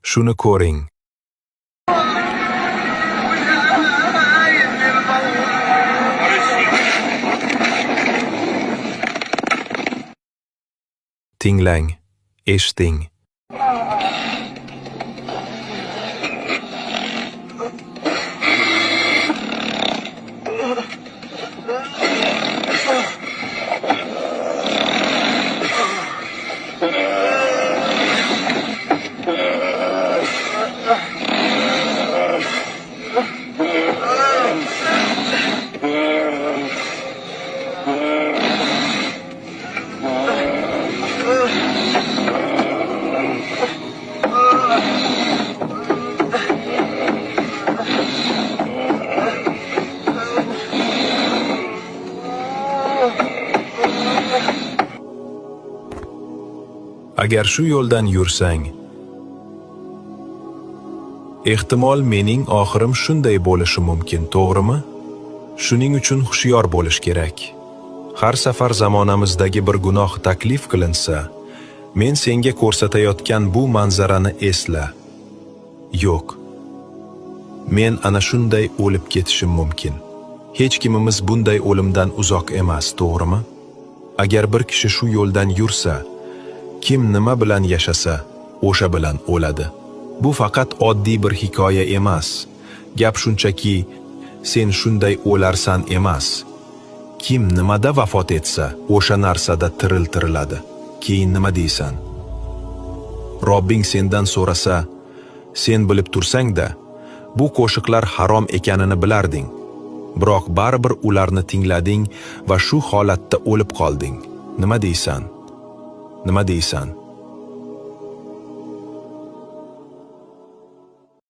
Shuni ko'ring. Tinglang, eshiting. Agar shu yo'ldan yursang, ehtimol mening oxirim shunday bo'lishi mumkin, to'g'rimi? Shuning uchun hushyor bo'lish kerak. Har safar zamonamizdagi bir gunoh taklif qilinsa, men senga ko'rsatayotgan bu manzarani esla. Yo'q. Men ana shunday o'lib ketishim mumkin. Hech kimimiz bunday o'limdan uzoq emas, to'g'rimi? Agar bir kishi shu yo'ldan yursa, kim nima bilan yashasa, o'sha bilan o'ladi. Bu faqat oddiy bir hikoya emas. Gap shunchaki sen shunday o'larsan emas. Kim nimada vafot etsa, o'sha narsada tiriltiriladi. Keyin nima deysan? Robbing sendan so'rasa, sen bilib tursang-da, bu qo'shiqlar harom ekanini bilarding. Biroq baribir ularni tinglading va shu holatda o'lib qolding. Nima deysan? Nima deysan?